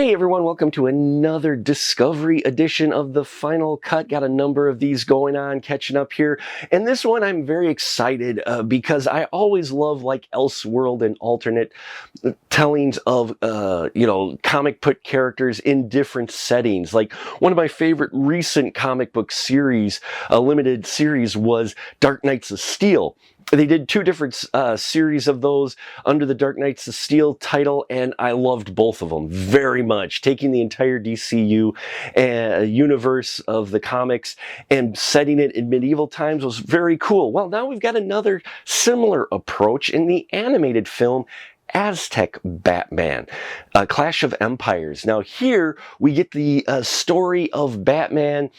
Hey everyone, welcome to another Discovery edition of the Final Cut. Got a number of these going on, catching up here. And this one I'm very excited because I always love like Elseworld and alternate tellings of, comic book characters in different settings. Like one of my favorite recent comic book series, a limited series, was Dark Knights of Steel. They did two different series of those under the Dark Knights of Steel title, and I loved both of them very much. Taking the entire DCU universe of the comics and setting it in medieval times was very cool. Well, now we've got another similar approach in the animated film Aztec Batman, Clash of Empires. Now here we get the story of Batman,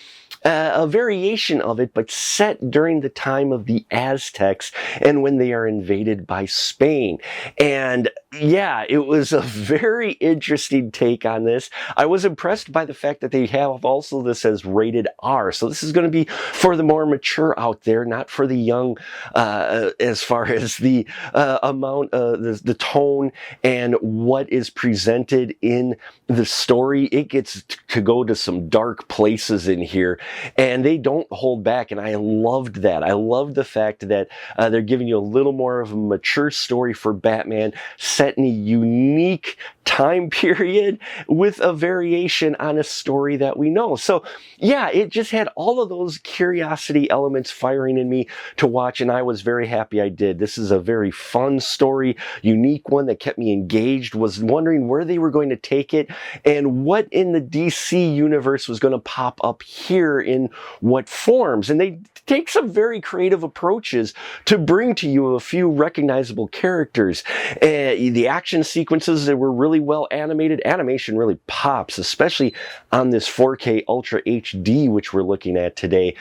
a variation of it, but set during the time of the Aztecs and when they are invaded by Spain. And yeah, it was a very interesting take on this. I was impressed by the fact that they have also this as rated R. So this is going to be for the more mature out there, not for the young, as far as the amount, the tone and what is presented in the story. It gets to go to some dark places in here, and they don't hold back, and I loved that. I loved the fact that they're giving you a little more of a mature story for Batman, set in a unique time period with a variation on a story that we know. So yeah, it just had all of those curiosity elements firing in me to watch, and I was very happy I did. This is a very fun story, unique one that kept me engaged, was wondering where they were going to take it and what in the DC universe was going to pop up here in what forms. And they take some very creative approaches to bring to you a few recognizable characters. The action sequences that were really well animated. Animation really pops, especially on this 4K Ultra HD, which we're looking at today.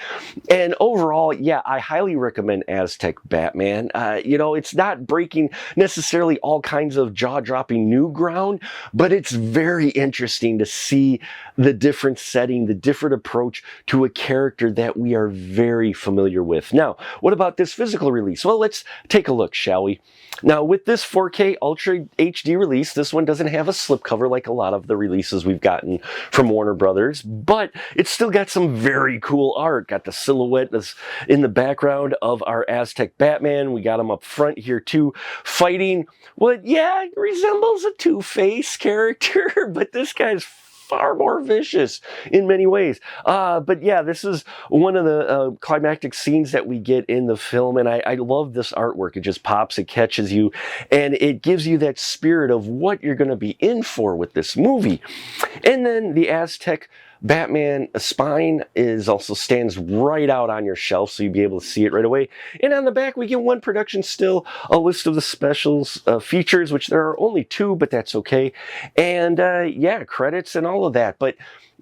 And overall, yeah, I highly recommend Aztec Batman. It's not breaking necessarily all kinds of jaw-dropping new ground, but it's very interesting to see the different setting, the different approach to a character that we are very familiar with. Now, what about this physical release? Well, let's take a look, shall we? Now, with this 4K Ultra HD release, this one doesn't have a slipcover like a lot of the releases we've gotten from Warner Brothers, but it's still got some very cool art. Got the silhouette in the background of our Aztec Batman. We got him up front here too, fighting what, yeah, resembles a Two-Face character, but this guy's far more vicious in many ways. But yeah, this is one of the climactic scenes that we get in the film, and I love this artwork. It just pops, it catches you, and it gives you that spirit of what you're going to be in for with this movie. And then the Aztec Batman spine also stands right out on your shelf, so you'll be able to see it right away. And on the back, we get one production still, a list of the specials features, which there are only two, but that's okay. And yeah, credits and all of that. But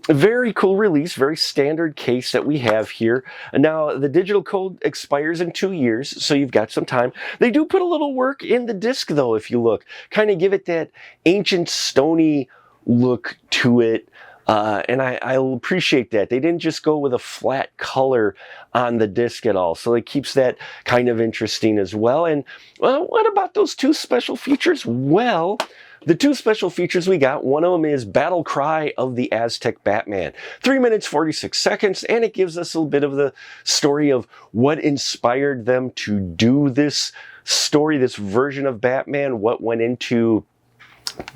very cool release, very standard case that we have here. Now, the digital code expires in 2 years, so you've got some time. They do put a little work in the disc, though, if you look. Kind of give it that ancient, stony look to it. And I appreciate that. They didn't just go with a flat color on the disc at all. So it keeps that kind of interesting as well. And well, what about those two special features? Well, the two special features we got, one of them is Battle Cry of the Aztec Batman. 3 minutes, 46 seconds, and it gives us a little bit of the story of what inspired them to do this story, this version of Batman, what went into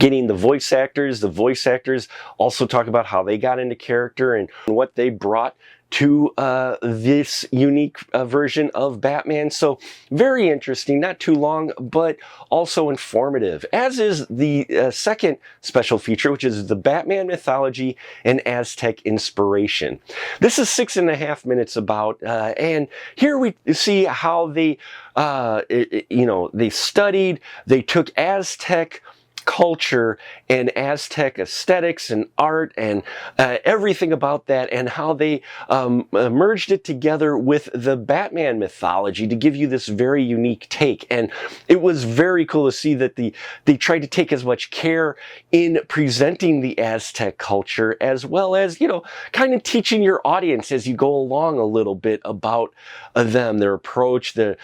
getting the voice actors. The voice actors also talk about how they got into character and what they brought to this unique version of Batman. So very interesting, not too long, but also informative, as is the second special feature, which is the Batman Mythology and Aztec Inspiration. This is 6.5 minutes about, and here we see how they, they studied, they took Aztec culture and Aztec aesthetics and art and everything about that, and how they merged it together with the Batman mythology to give you this very unique take. And it was very cool to see that they tried to take as much care in presenting the Aztec culture, as well as, kind of teaching your audience as you go along a little bit about them, their approach, the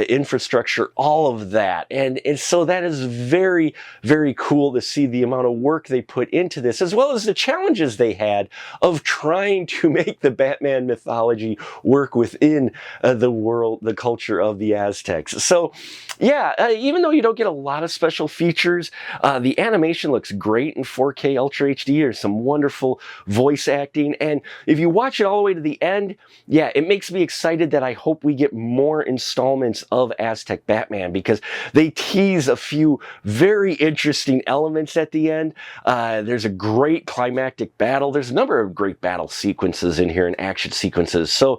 infrastructure, all of that. And so that is very, very very cool to see the amount of work they put into this, as well as the challenges they had of trying to make the Batman mythology work within the world, the culture of the Aztecs. So yeah, even though you don't get a lot of special features, the animation looks great in 4K Ultra HD. There's some wonderful voice acting, and if you watch it all the way to the end, yeah, it makes me excited that I hope we get more installments of Aztec Batman, because they tease a few very interesting elements at the end. There's a great climactic battle. There's a number of great battle sequences in here and action sequences. So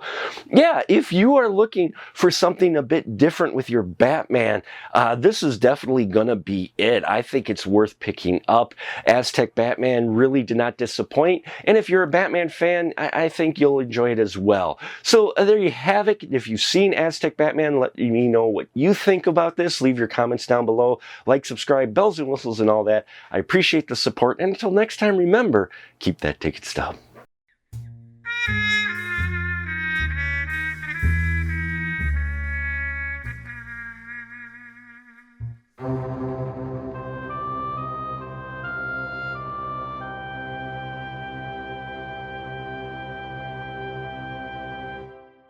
yeah, if you are looking for something a bit different with your Batman, this is definitely gonna be it. I think it's worth picking up. Aztec Batman really did not disappoint, and if you're a Batman fan, I think you'll enjoy it as well. So there you have it. If you've seen Aztec Batman, let me know what you think about this. Leave your comments down below. Like, subscribe, bells and whistles and all that. I appreciate the support, and until next time, remember, keep that ticket stub.